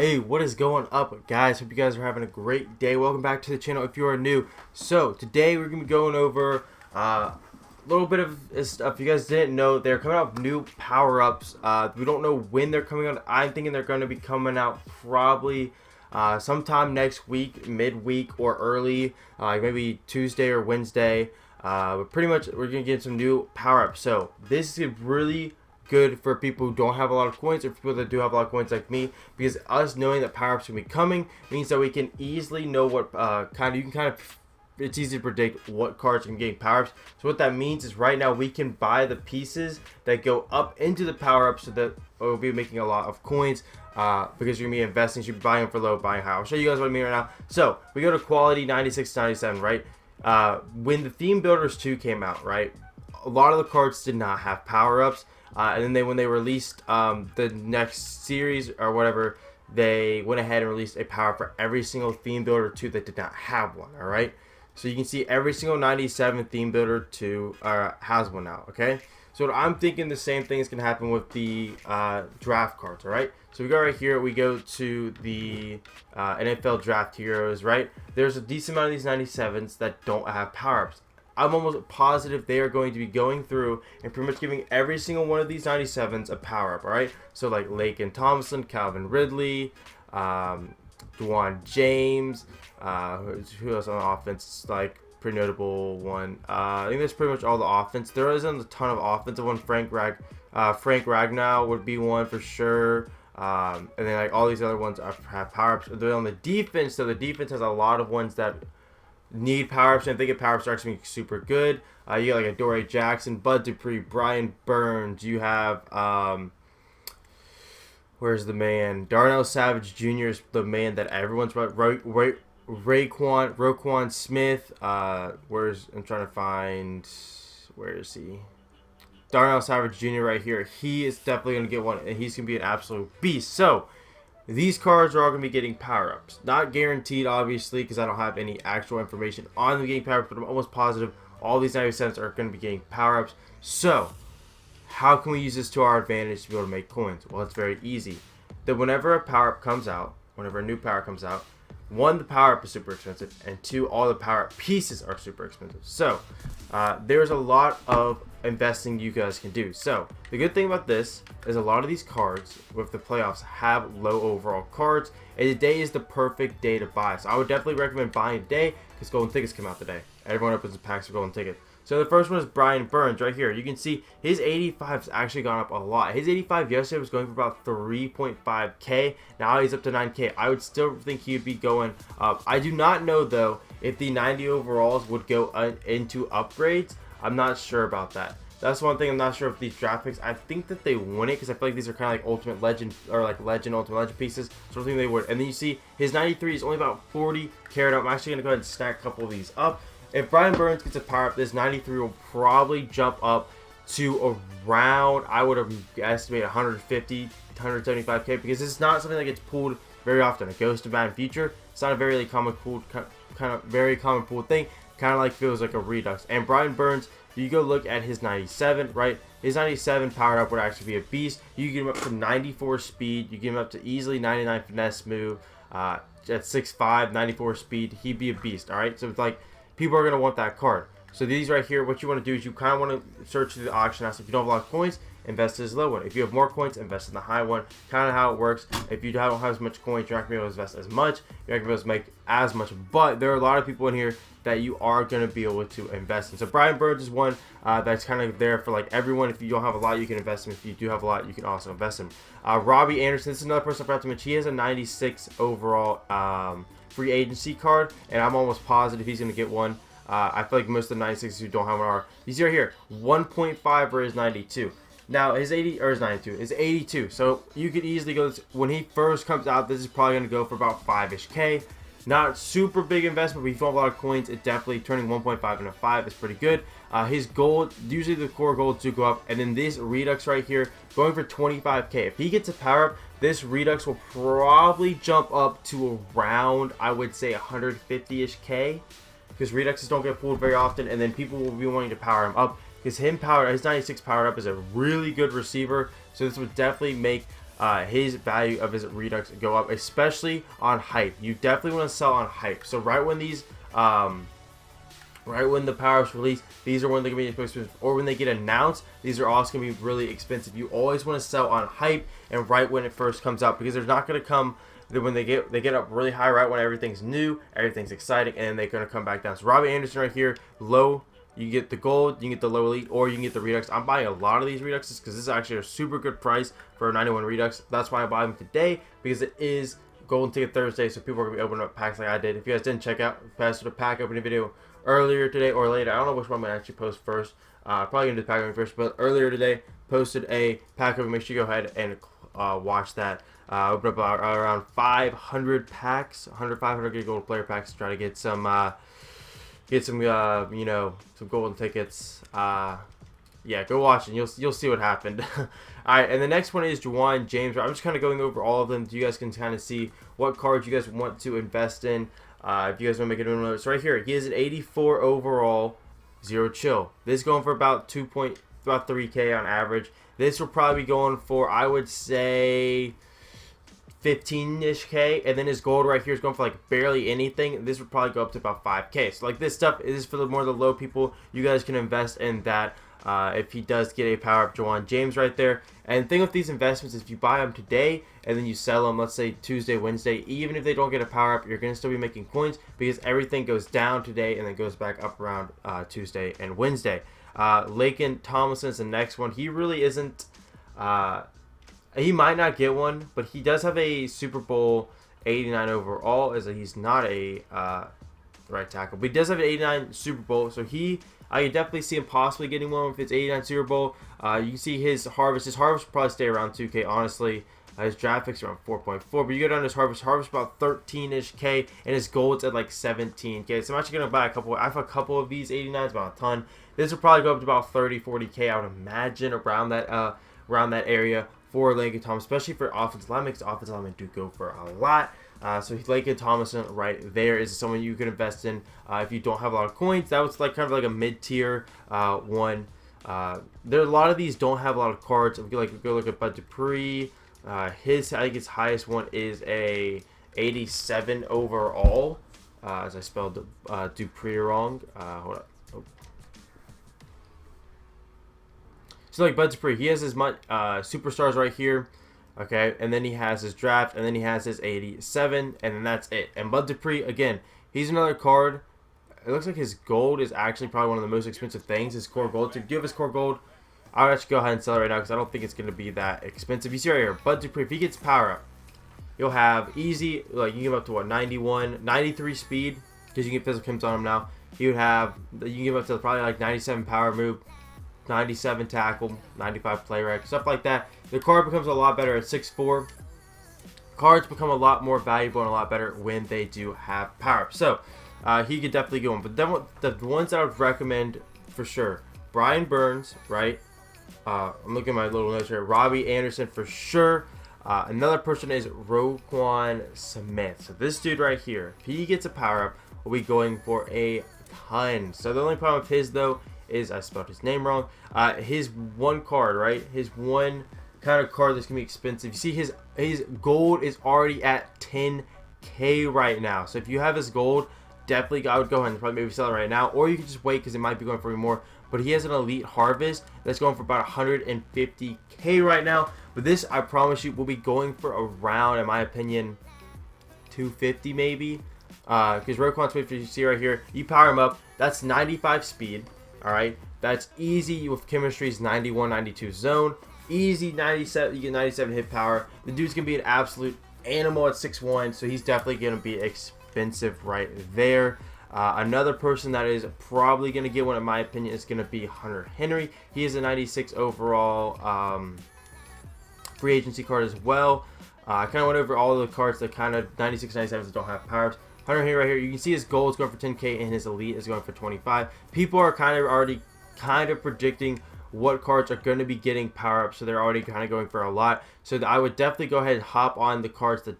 Hey, what is going up, guys? Hope you guys are having a great day. Welcome back to the channel if you are new. So today we're gonna be going over a little bit of stuff. If you guys didn't know, they're coming out with new power-ups. We don't know when they're coming out. I'm thinking they're going to be coming out probably sometime next week, midweek or early, maybe Tuesday or Wednesday. But pretty much we're gonna get some new power-ups. So this is really good for people who don't have a lot of coins, or people that do have a lot of coins like me, because us knowing that power-ups will be coming means that we can easily know what it's easy to predict what cards can get power-ups. So what that means is right now we can buy the pieces that go up into the power-ups, so that we'll be making a lot of coins because you're gonna be investing. You should be buying for low, buying high. I'll show you guys what I mean right now. So we go to quality 96 to 97, right? When the Theme Builders 2 came out, right, a lot of the cards did not have power-ups. And then when they released the next series or whatever, they went ahead and released a power for every single Theme Builder 2 that did not have one. All right, so you can see every single 97 Theme Builder 2 has one now. Okay, so I'm thinking the same thing is gonna happen with the draft cards. All right, so we go right here, we go to the NFL Draft Heroes. Right, there's a decent amount of these 97s that don't have power-ups. I'm almost positive they are going to be going through and pretty much giving every single one of these 97s a power-up, alright? So like Lakyn Thomas, Calvin Ridley, Dwan James, who else on offense? It's like pretty notable one. I think that's pretty much all the offense. There isn't a ton of offensive one. Frank Ragnow would be one for sure. And then like all these other ones have power-ups. They're on the defense, so the defense has a lot of ones that need power-ups, and if they get power-ups, they're actually super good. You got like a Dory Jackson, Bud Dupree, Brian Burns. You have where's the man? Darnell Savage Jr. is the man that everyone's about. Roquan Smith. I'm trying to find, where is he? Darnell Savage Jr. right here. He is definitely gonna get one, and he's gonna be an absolute beast. So these cards are all going to be getting power-ups. Not guaranteed, obviously, because I don't have any actual information on them getting power-ups, but I'm almost positive all these 97s are going to be getting power-ups. So, how can we use this to our advantage to be able to make coins? Well, it's very easy. That whenever a power-up comes out, whenever a new power comes out, one, the power-up is super expensive, and two, all the power-up pieces are super expensive. So, there's a lot of investing you guys can do. So, the good thing about this is a lot of these cards with the playoffs have low overall cards, and today is the perfect day to buy. So, I would definitely recommend buying today because golden tickets come out today. Everyone opens the packs for golden tickets. So the first one is Brian Burns right here. You can see his 85's actually gone up a lot. His 85 yesterday was going for about 3.5K. Now he's up to 9K. I would still think he would be going up. I do not know though if the 90 overalls would go into upgrades. I'm not sure about that. That's one thing I'm not sure if these draft picks. I think that they win it because I feel like these are kind of like Ultimate Legend or like Ultimate Legend pieces. So I think they would. And then you see his 93 is only about 40 carried up. I'm actually going to go ahead and stack a couple of these up. If Brian Burns gets a power up, this 93 will probably jump up to around, I would have estimated 150, 175K, because it's not something that gets pulled very often. It goes to Madden Future. It's not a very common pooled thing. Kind of like feels like a redux. And Brian Burns, you go look at his 97, right? His 97 powered up would actually be a beast. You get him up to 94 speed. You get him up to easily 99 finesse move. At 6'5", 94 speed, he'd be a beast. All right, so it's like, people are going to want that card. So these right here, what you want to do is you kind of want to search through the auction house. If you don't have a lot of coins, invest in this low one. If you have more coins, invest in the high one. Kind of how it works. If you don't have as much coins, you're not going to be able to invest as much. You're not going to be able to make as much. But there are a lot of people in here that you are going to be able to invest in. So Brian Burns is one that's kind of there for like everyone. If you don't have a lot, you can invest in. If you do have a lot, you can also invest in. Robbie Anderson, this is another person I forgot to mention. He has a 96 overall free agency card, and I'm almost positive he's going to get one. I feel like most of the 96s who don't have one are. These are here, 1.5 for his 92. Now his 80 or his 92 is 82. So you could easily go when he first comes out. This is probably going to go for about 5-ish K. Not super big investment, but if you don't have a lot of coins, it definitely turning 1.5 into 5 is pretty good. His gold, usually the core golds do go up, and then this redux right here going for 25K. If he gets a power up, this redux will probably jump up to around, I would say, 150-ish K. Because reduxes don't get pulled very often, and then people will be wanting to power him up because his 96 powered up is a really good receiver. So this would definitely make his value of his Redux go up, especially on hype. You definitely want to sell on hype. So right when these, right when the power-ups release, these are when they're going to be expensive, or when they get announced, these are also going to be really expensive. You always want to sell on hype and right when it first comes out, because there's not going to come when they get up really high right when everything's new, everything's exciting, and then they're going to come back down. So Robbie Anderson right here, low. You get the gold, you can get the low elite, or you can get the Redux. I'm buying a lot of these Reduxes because this is actually a super good price for a 91 Redux. That's why I buy them today, because it is Golden Ticket Thursday, so people are going to be opening up packs like I did. If you guys didn't check out, I posted a pack opening video earlier today or later. I don't know which one I'm going to actually post first. Probably going to do the pack opening first, but earlier today, posted a pack opening. Make sure you go ahead and watch that. Open up around 500 packs, 500 good gold player packs to try to get some... you know, some golden tickets. Yeah, go watch and you'll see what happened. All right, and the next one is Juwan James. I'm just kind of going over all of them so you guys can kind of see what cards you guys want to invest in. If you guys want to make it another, so right here, he is an 84 overall, 0 chill. This is going for about 3K on average. This will probably be going for, I would say, 15-ish K, and then his gold right here is going for like barely anything. This would probably go up to about 5K. So like this stuff is for the more the low people. You guys can invest in that if he does get a power up Juwan James right there. And the thing with these investments is if you buy them today and then you sell them, let's say Tuesday, Wednesday, even if they don't get a power up, you're going to still be making coins because everything goes down today and then goes back up around Tuesday and Wednesday. Lakyn Thomas is the next one. He really isn't... he might not get one, but he does have a Super Bowl 89 overall. As he's not a right tackle, but he does have an 89 Super Bowl. So I could definitely see him possibly getting one if it's 89 Super Bowl. You can see his harvest. His harvest will probably stay around 2K, honestly. His draft picks around 4.4, but you go down to his harvest about 13-ish K, and his gold's at like 17K. So I'm actually gonna buy a couple. I have a couple of these 89s, about a ton. This will probably go up to about 30-40K, I would imagine, around that area for Lakyn Thomas, especially for offensive linemen, because offensive linemen do go for a lot. So Lakyn Thomas right there is someone you can invest in if you don't have a lot of coins. That was like kind of like a mid-tier one. There are a lot of these don't have a lot of cards. If you go look at Dupree, I think his highest one is a 87 overall. As I spelled Dupree wrong. Hold up. Oh. So like Bud Dupree, he has his superstars right here, okay, and then he has his draft, and then he has his 87, and then that's it. And Bud Dupree, again, he's another card. It looks like his gold is actually probably one of the most expensive things, his core gold. So if you have his core gold, I would actually go ahead and sell it right now because I don't think it's going to be that expensive. You see right here, Bud Dupree, if he gets power up, you'll have easy, like you can give up to what, 91, 93 speed, because you can get physical kimps on him now. You can give up to probably like 97 power move, 97 tackle, 95 play rec, stuff like that. The card becomes a lot better at 6'4". Cards become a lot more valuable and a lot better when they do have power. So he could definitely get one. But then the ones that I would recommend for sure, Brian Burns, right? I'm looking at my little notes here. Robbie Anderson for sure. Another person is Roquan Smith. So this dude right here, if he gets a power up, will be going for a ton. So the only problem with his though is I spelled his name wrong. His one card, right? His one kind of card that's gonna be expensive. You see his gold is already at 10K right now. So if you have his gold, definitely I would go ahead and probably maybe sell it right now, or you can just wait because it might be going for more. But he has an elite harvest that's going for about 150K right now. But this, I promise you, will be going for around, in my opinion, 250 maybe. Because Roquan Smith, you see right here, you power him up. That's 95 speed. All right, that's easy with chemistry's 91, 92 zone. Easy 97. You get 97 hit power. The dude's gonna be an absolute animal at 6'1", so he's definitely gonna be expensive right there. Another person that is probably going to get one, in my opinion, is going to be Hunter Henry. He is a 96 overall free agency card as well. I kind of went over all of the cards that kind of 96, 97s that don't have powers. Hunter Henry right here, you can see his gold is going for 10K and his elite is going for 25. People are kind of already predicting what cards are going to be getting power ups, so they're already kind of going for a lot. So I would definitely go ahead and hop on the cards that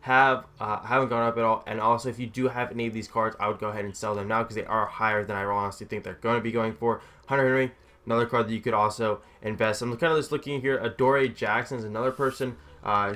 haven't gone up at all. And also, if you do have any of these cards, I would go ahead and sell them now because they are higher than I honestly think they're going to be going for. Hunter Henry, another card that you could also invest. I'm kind of just looking here. Adoree Jackson is another person.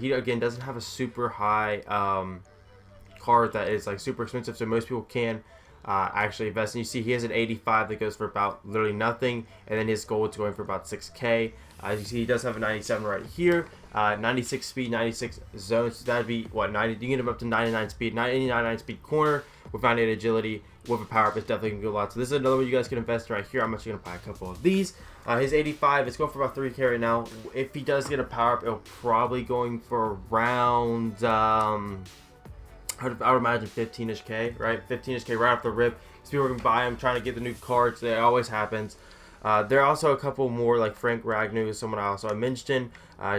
He again doesn't have a super high card that is like super expensive, so most people can actually invest. And you see he has an 85 that goes for about literally nothing, and then his gold is going for about 6K. You see he does have a 97 right here, 96 speed, 96 zones. So that'd be what, 90? You can get him up to 99 speed, 99 speed corner with 98 agility. With a power up, it's definitely gonna go a lot. So this is another one you guys can invest in right here. I'm actually gonna buy a couple of these. His 85 is going for about 3K right now. If he does get a power up, it'll probably going for around I would imagine 15ish K, right? 15ish K right off the rip. So people are gonna buy him, trying to get the new cards. That always happens. There are also a couple more, like Frank Ragnow is someone I mentioned.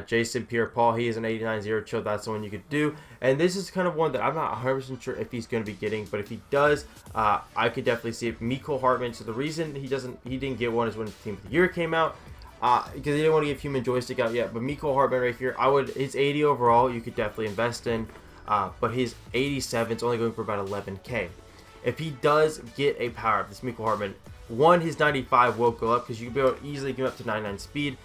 Jason Pierre-Paul, he is an 89-0 chill. That's the one you could do. And this is kind of one that I'm not 100% sure if he's going to be getting, but if he does, I could definitely see it. Harmon. So the reason he didn't get one is when the Team of the Year came out, because he didn't want to get Human Joystick out yet. But Harmon right here, his 80 overall, you could definitely invest in, but his 87 is only going for about 11K. If he does get a power up, this Harmon, his 95 will go up because you can be able to easily get up to 99 speed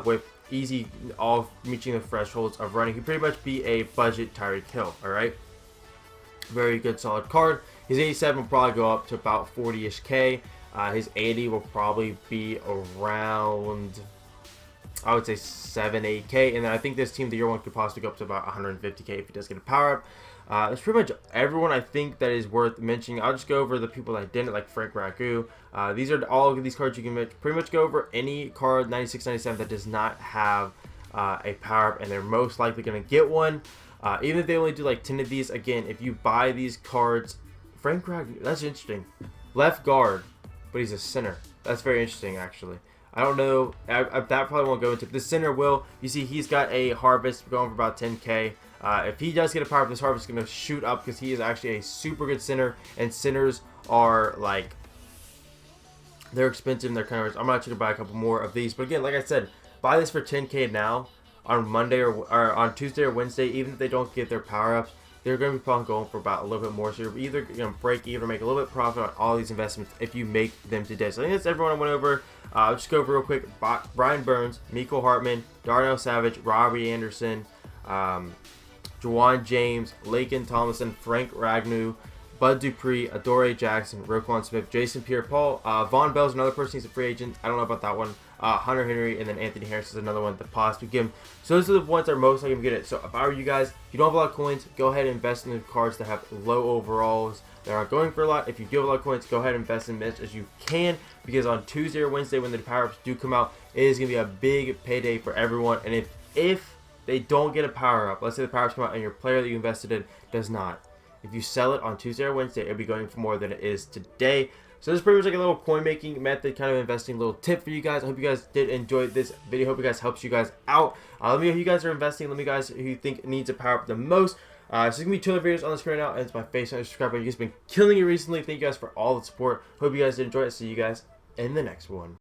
with easy all reaching the thresholds of running. He pretty much be a budget Tyreek Hill. All right, very good solid card. His 87 will probably go up to about 40ish K. His 80 will probably be around, I would say 7-8K, and then I think this Team of the Year one could possibly go up to about 150K if he does get a power up. That's pretty much everyone I think that is worth mentioning. I'll just go over the people that didn't, like Frank Ragnow. These are all of these cards you can pretty much go over. Any card 96, 97 that does not have a power up, and they're most likely going to get one. Even if they only do like 10 of these, again, if you buy these cards, Frank Ragnow, that's interesting. Left guard, but he's a center. That's very interesting, actually. I don't know. That probably won't go into the center. Will you see he's got a harvest going for about 10K. If he does get a power up, this harvest is going to shoot up because he is actually a super good center, and centers are like, they're expensive and they're kind of rich. I'm actually going to buy a couple more of these, but again, like I said, buy this for 10K now on Monday or on Tuesday or Wednesday. Even if they don't get their power ups, they're going to be probably going for about a little bit more. So you're either going to break even or make a little bit profit on all these investments if you make them today. So I think that's everyone I went over. I'll just go over real quick. Brian Burns, Harmon, Darnell Savage, Robbie Anderson, Juwan James, Lakyn Thomas, Frank Ragnow, Bud Dupree, Adoree Jackson, Roquan Smith, Jason Pierre-Paul, Von Bell's another person, he's a free agent. I don't know about that one. Hunter Henry, and then Anthony Harris is another one that possibly give him. So those are the ones that are most likely to get it. So if I were you guys, if you don't have a lot of coins, go ahead and invest in the cards that have low overalls that aren't going for a lot. If you do have a lot of coins, go ahead and invest in as much as you can, because on Tuesday or Wednesday when the power-ups do come out, it is going to be a big payday for everyone. And if they don't get a power-up, let's say the power-ups come out and your player that you invested in does not, if you sell it on Tuesday or Wednesday, it'll be going for more than it is today. So this is pretty much like a little coin making method, kind of investing little tip for you guys. I hope you guys did enjoy this video. Hope you guys helps you guys out. Let me know who you guys are investing. Let me know guys who you think needs a power up the most. So there's gonna be 2 other videos on the screen right now, and it's my face and subscribe button. You guys have been killing it recently. Thank you guys for all the support. Hope you guys did enjoy it. See you guys in the next one.